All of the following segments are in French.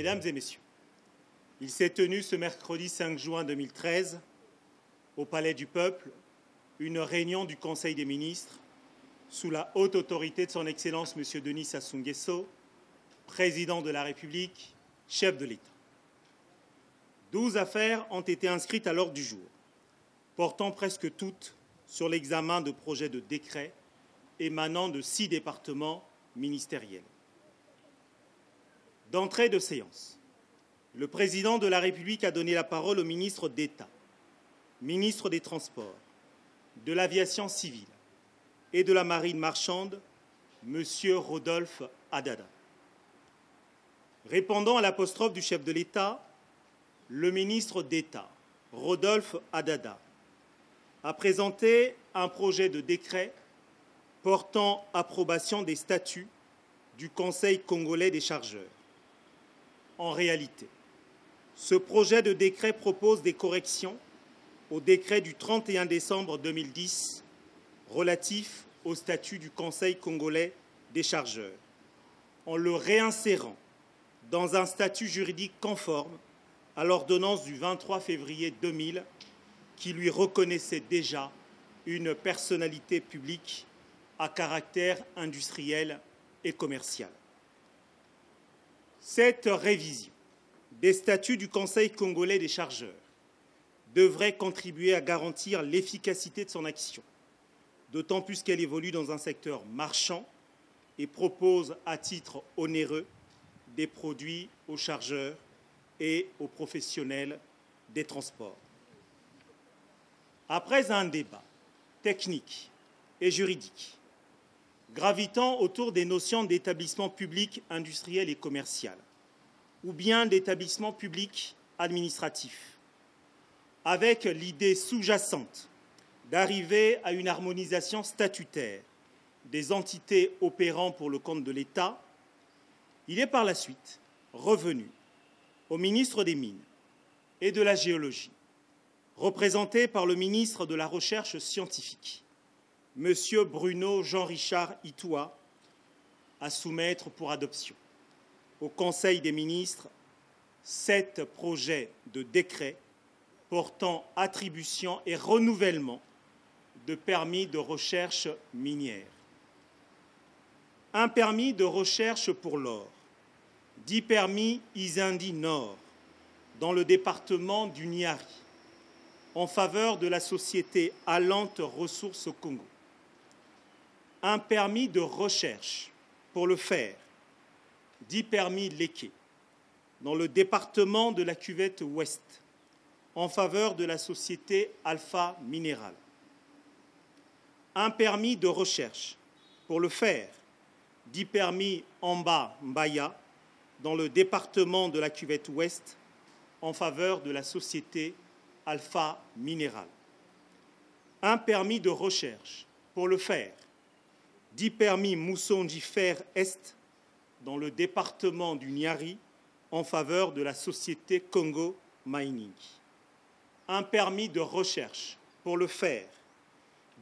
Mesdames et messieurs, il s'est tenu ce mercredi 5 juin 2013 au Palais du Peuple une réunion du Conseil des ministres sous la haute autorité de son Excellence M. Denis Sassou Nguesso, président de la République, chef de l'État. 12 affaires ont été inscrites à l'ordre du jour, portant presque toutes sur l'examen de projets de décrets émanant de 6 départements ministériels. D'entrée de séance, le président de la République a donné la parole au ministre d'État, ministre des Transports, de l'Aviation civile et de la Marine marchande, M. Rodolphe Adada. Répondant à l'apostrophe du chef de l'État, le ministre d'État, Rodolphe Adada, a présenté un projet de décret portant approbation des statuts du Conseil congolais des chargeurs. En réalité, ce projet de décret propose des corrections au décret du 31 décembre 2010 relatif au statut du Conseil congolais des chargeurs, en le réinsérant dans un statut juridique conforme à l'ordonnance du 23 février 2000 qui lui reconnaissait déjà une personnalité publique à caractère industriel et commercial. Cette révision des statuts du Conseil congolais des chargeurs devrait contribuer à garantir l'efficacité de son action, d'autant plus qu'elle évolue dans un secteur marchand et propose à titre onéreux des produits aux chargeurs et aux professionnels des transports. Après un débat technique et juridique gravitant autour des notions d'établissement public industriel et commercial ou bien d'établissement public administratif, avec l'idée sous-jacente d'arriver à une harmonisation statutaire des entités opérant pour le compte de l'État, il est par la suite revenu au ministre des Mines et de la Géologie, représenté par le ministre de la Recherche scientifique, M. Bruno Jean-Richard Itoua, à soumettre pour adoption au Conseil des ministres 7 projets de décret portant attribution et renouvellement de permis de recherche minière. Un permis de recherche pour l'or, dit permis Izindi Nord, dans le département du Niari, en faveur de la société Allante Ressources au Congo. Un permis de recherche pour le fer, dit permis Léké, dans le département de la Cuvette Ouest, en faveur de la société Alpha Minéral. Un permis de recherche pour le fer, dit permis Amba Mbaya, dans le département de la Cuvette Ouest, en faveur de la société Alpha Minéral. Un permis de recherche pour le fer, dit permis Moussondi Fer Est, dans le département du Niari, en faveur de la société Congo Mining. Un permis de recherche pour le fer,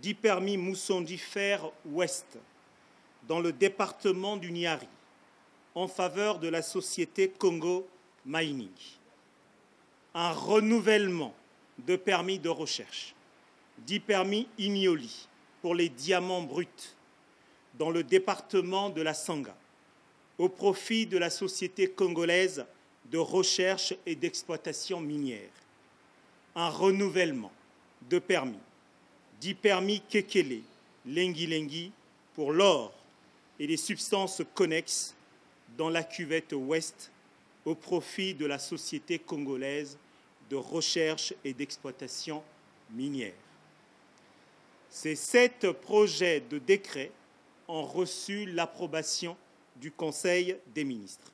dit permis Moussondi Fer Ouest, dans le département du Niari, en faveur de la société Congo Mining. Un renouvellement de permis de recherche, dit permis Ignoli, pour les diamants bruts, dans le département de la Sanga, au profit de la Société congolaise de recherche et d'exploitation minière. Un renouvellement de permis, dit permis Kekele, Lengi-Lengi, pour l'or et les substances connexes dans la Cuvette Ouest, au profit de la Société congolaise de recherche et d'exploitation minière. Ces 7 projets de décret ont reçu l'approbation du Conseil des ministres.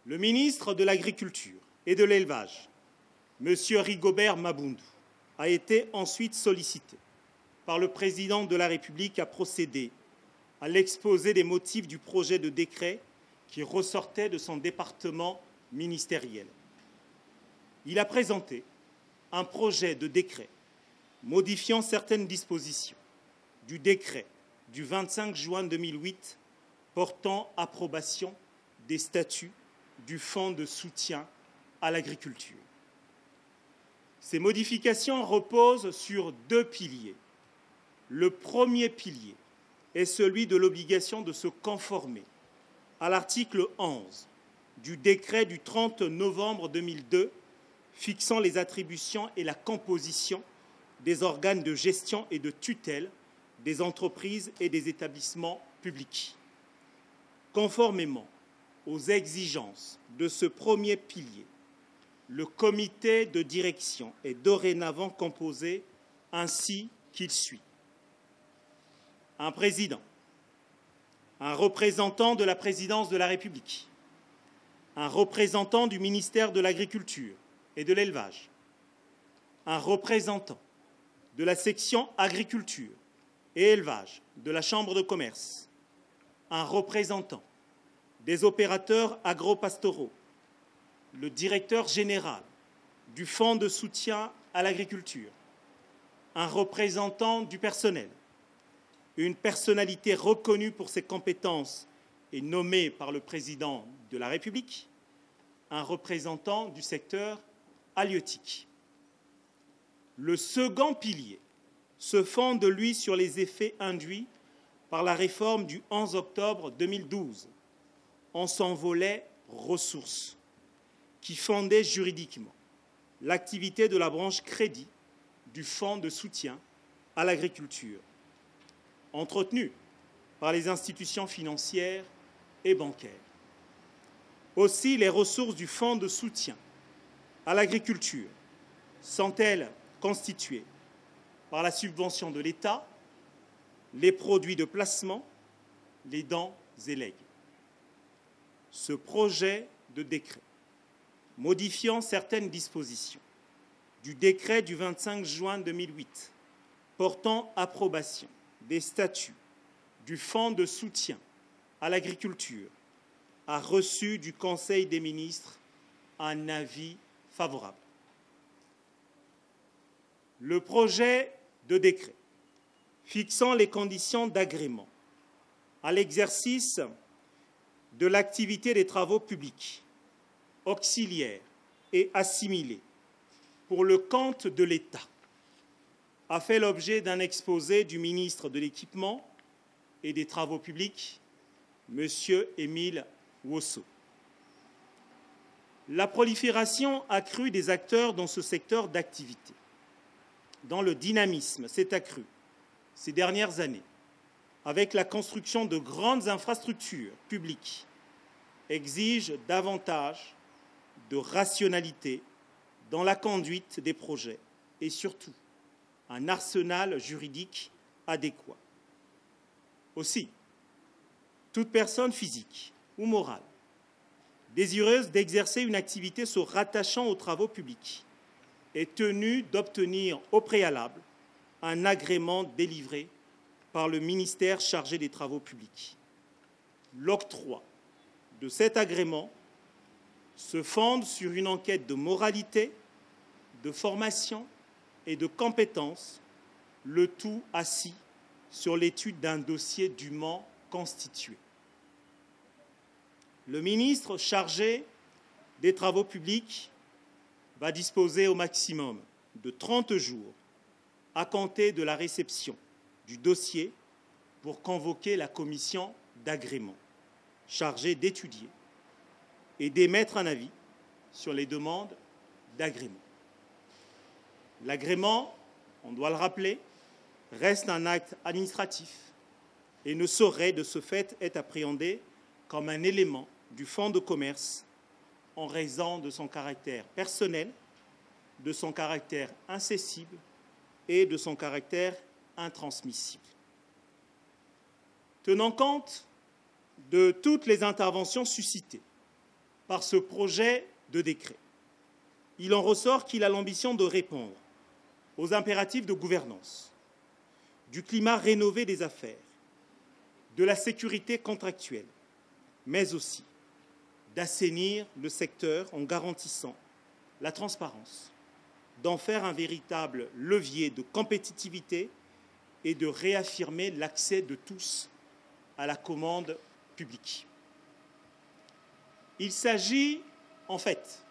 Le ministre de l'Agriculture et de l'Élevage, M. Rigobert Mabundu, a été ensuite sollicité par le Président de la République à procéder à l'exposé des motifs du projet de décret qui ressortait de son département ministériel. Il a présenté un projet de décret modifiant certaines dispositions du décret du 25 juin 2008 portant approbation des statuts du Fonds de soutien à l'agriculture. Ces modifications reposent sur 2 piliers. Le premier pilier est celui de l'obligation de se conformer à l'article 11 du décret du 30 novembre 2002 fixant les attributions et la composition des organes de gestion et de tutelle des entreprises et des établissements publics. Conformément aux exigences de ce premier pilier, le comité de direction est dorénavant composé ainsi qu'il suit. Un président, un représentant de la présidence de la République, un représentant du ministère de l'Agriculture et de l'Élevage, un représentant de la section agriculture et élevage de la Chambre de commerce, un représentant des opérateurs agro-pastoraux, le directeur général du Fonds de soutien à l'agriculture, un représentant du personnel, une personnalité reconnue pour ses compétences et nommée par le Président de la République, un représentant du secteur halieutique. Le second pilier se fonde, lui, sur les effets induits par la réforme du 11 octobre 2012 en son volet ressources, qui fondait juridiquement l'activité de la branche crédit du Fonds de soutien à l'agriculture, entretenu par les institutions financières et bancaires. Aussi, les ressources du Fonds de soutien à l'agriculture sont-elles constituées par la subvention de l'État, les produits de placement, les dons et legs. Ce projet de décret modifiant certaines dispositions du décret du 25 juin 2008 portant approbation des statuts du Fonds de soutien à l'agriculture a reçu du Conseil des ministres un avis favorable. Le projet de décret fixant les conditions d'agrément à l'exercice de l'activité des travaux publics, auxiliaires et assimilés pour le compte de l'État a fait l'objet d'un exposé du ministre de l'Équipement et des Travaux publics, M. Émile Wosso. La prolifération accrue des acteurs dans ce secteur d'activité, dont le dynamisme s'est accru ces dernières années, avec la construction de grandes infrastructures publiques, exige davantage de rationalité dans la conduite des projets et surtout un arsenal juridique adéquat. Aussi, toute personne physique ou morale désireuse d'exercer une activité se rattachant aux travaux publics est tenue d'obtenir au préalable un agrément délivré par le ministère chargé des travaux publics. L'octroi de cet agrément se fonde sur une enquête de moralité, de formation et de compétences, le tout assis sur l'étude d'un dossier dûment constitué. Le ministre chargé des Travaux publics va disposer au maximum de 30 jours à compter de la réception du dossier pour convoquer la commission d'agrément chargée d'étudier et d'émettre un avis sur les demandes d'agrément. L'agrément, on doit le rappeler, reste un acte administratif et ne saurait de ce fait être appréhendé comme un élément du fonds de commerce en raison de son caractère personnel, de son caractère incessible et de son caractère intransmissible. Tenant compte de toutes les interventions suscitées par ce projet de décret, il en ressort qu'il a l'ambition de répondre aux impératifs de gouvernance, du climat rénové des affaires, de la sécurité contractuelle, mais aussi d'assainir le secteur en garantissant la transparence, d'en faire un véritable levier de compétitivité et de réaffirmer l'accès de tous à la commande publique. Il s'agit en fait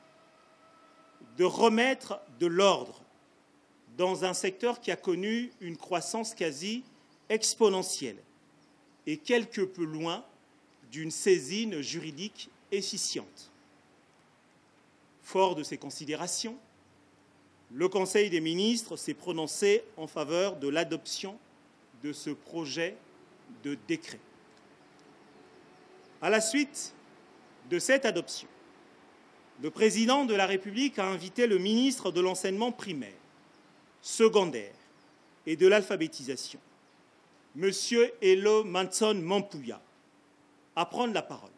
de remettre de l'ordre dans un secteur qui a connu une croissance quasi exponentielle et quelque peu loin d'une saisine juridique efficiente. Fort de ces considérations, le Conseil des ministres s'est prononcé en faveur de l'adoption de ce projet de décret. À la suite de cette adoption, le président de la République a invité le ministre de l'enseignement primaire, secondaire et de l'alphabétisation, M. Elo Manson Mampuya, à prendre la parole.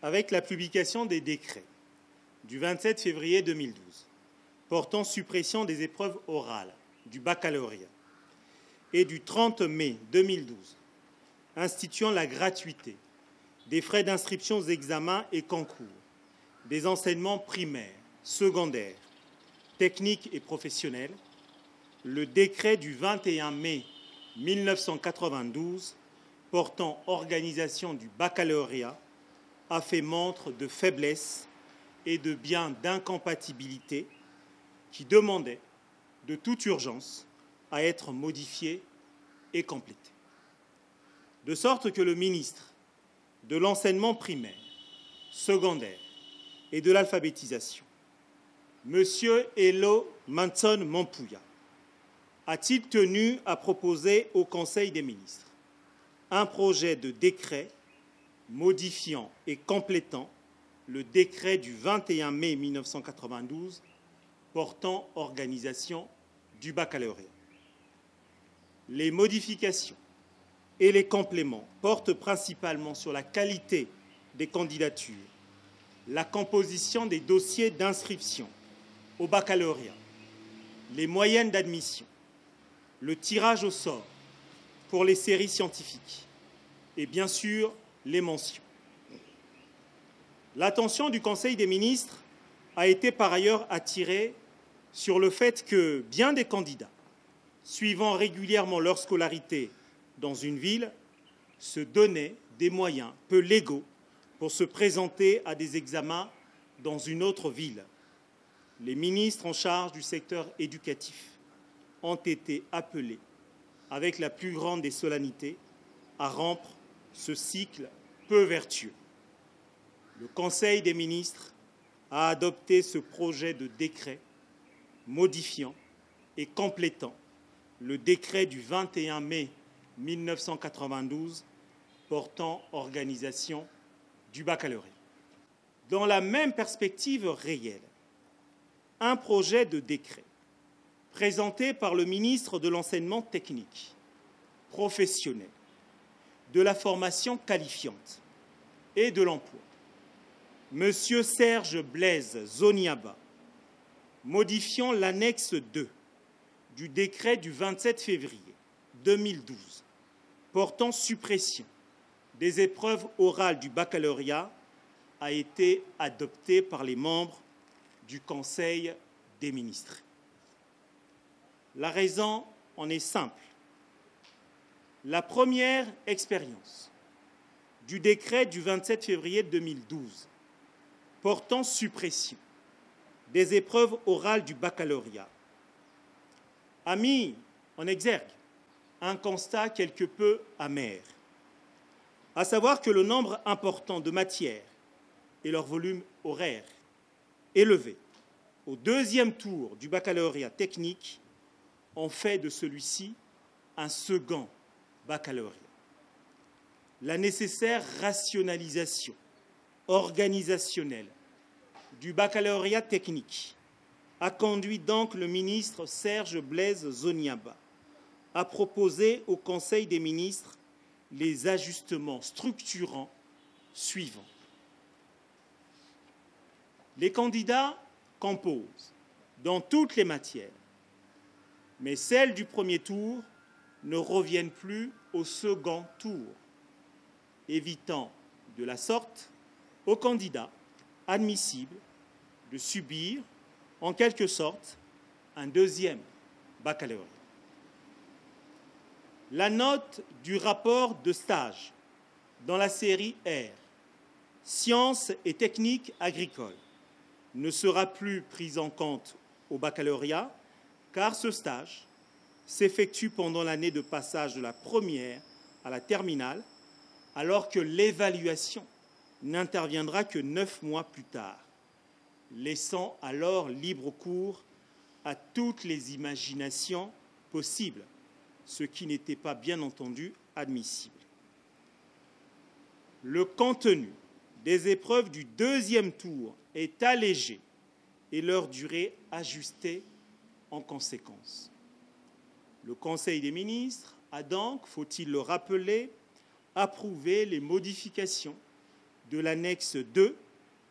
Avec la publication des décrets du 27 février 2012 portant suppression des épreuves orales du baccalauréat et du 30 mai 2012 instituant la gratuité des frais d'inscription aux examens et concours des enseignements primaires, secondaires, techniques et professionnels, le décret du 21 mai 1992 portant organisation du baccalauréat a fait montre de faiblesse et de bien d'incompatibilité qui demandaient de toute urgence à être modifié et complété. De sorte que le ministre de l'enseignement primaire, secondaire et de l'alphabétisation, M. Elo Manson Mampuya, a-t-il tenu à proposer au Conseil des ministres un projet de décret modifiant et complétant le décret du 21 mai 1992 portant organisation du baccalauréat. Les modifications et les compléments portent principalement sur la qualité des candidatures, la composition des dossiers d'inscription au baccalauréat, les moyennes d'admission, le tirage au sort pour les séries scientifiques et bien sûr les mentions. L'attention du Conseil des ministres a été par ailleurs attirée sur le fait que bien des candidats, suivant régulièrement leur scolarité dans une ville, se donnaient des moyens peu légaux pour se présenter à des examens dans une autre ville. Les ministres en charge du secteur éducatif ont été appelés, avec la plus grande des solennités, à rompre ce cycle peu vertueux. Le Conseil des ministres a adopté ce projet de décret modifiant et complétant le décret du 21 mai 1992 portant organisation du baccalauréat. Dans la même perspective réelle, un projet de décret présenté par le ministre de l'enseignement technique, professionnel, de la formation qualifiante et de l'emploi, M. Serge Blaise Zoniaba, modifiant l'annexe 2 du décret du 27 février 2012 portant suppression des épreuves orales du baccalauréat a été adopté par les membres du Conseil des ministres. La raison en est simple. La première expérience du décret du 27 février 2012 portant suppression des épreuves orales du baccalauréat a mis en exergue un constat quelque peu amer, à savoir que le nombre important de matières et leur volume horaire élevé au deuxième tour du baccalauréat technique ont fait de celui-ci un second baccalauréat. La nécessaire rationalisation organisationnelle du baccalauréat technique a conduit donc le ministre Serge Blaise Zoniaba à proposer au Conseil des ministres les ajustements structurants suivants. Les candidats composent dans toutes les matières, mais celles du premier tour ne reviennent plus au second tour, évitant de la sorte aux candidats admissibles de subir en quelque sorte un deuxième baccalauréat. La note du rapport de stage dans la série R, Sciences et techniques agricoles, ne sera plus prise en compte au baccalauréat car ce stage s'effectue pendant l'année de passage de la première à la terminale, alors que l'évaluation n'interviendra que 9 mois plus tard, laissant alors libre cours à toutes les imaginations possibles, ce qui n'était pas bien entendu admissible. Le contenu des épreuves du deuxième tour est allégé et leur durée ajustée en conséquence. Le Conseil des ministres a donc, faut-il le rappeler, approuvé les modifications de l'annexe 2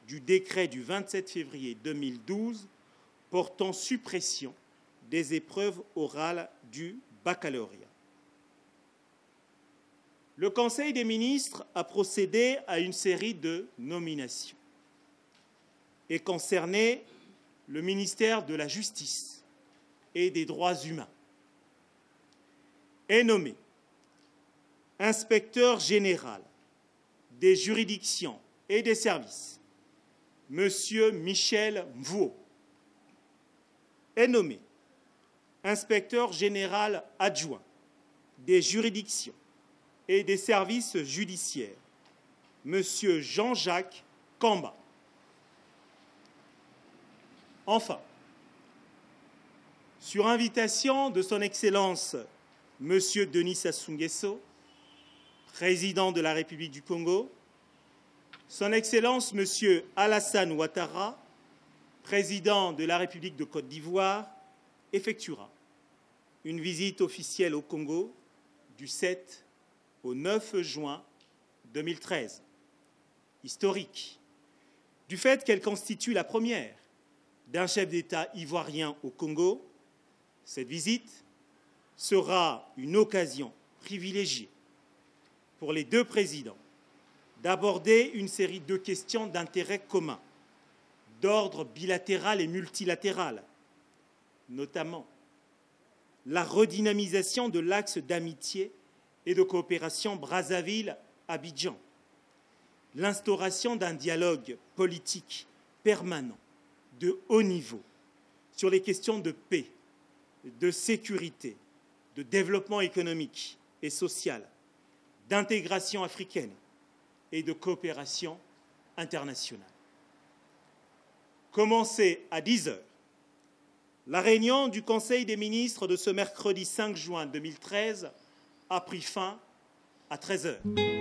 du décret du 27 février 2012 portant suppression des épreuves orales du baccalauréat. Le Conseil des ministres a procédé à une série de nominations et concernait le ministère de la Justice et des Droits humains. Est nommé inspecteur général des juridictions et des services, M. Michel Mvouo. Est nommé inspecteur général adjoint des juridictions et des services judiciaires, M. Jean-Jacques Kamba. Enfin, sur invitation de son Excellence M. Denis Sassou Nguesso, président de la République du Congo, son Excellence M. Alassane Ouattara, président de la République de Côte d'Ivoire, effectuera une visite officielle au Congo du 7 au 9 juin 2013, historique, du fait qu'elle constitue la première d'un chef d'État ivoirien au Congo. Cette visite sera une occasion privilégiée pour les deux présidents d'aborder une série de questions d'intérêt commun, d'ordre bilatéral et multilatéral, notamment la redynamisation de l'axe d'amitié et de coopération Brazzaville-Abidjan, l'instauration d'un dialogue politique permanent de haut niveau sur les questions de paix, de sécurité, de développement économique et social, d'intégration africaine et de coopération internationale. Commencée à 10 h, la réunion du Conseil des ministres de ce mercredi 5 juin 2013 a pris fin à 13 h.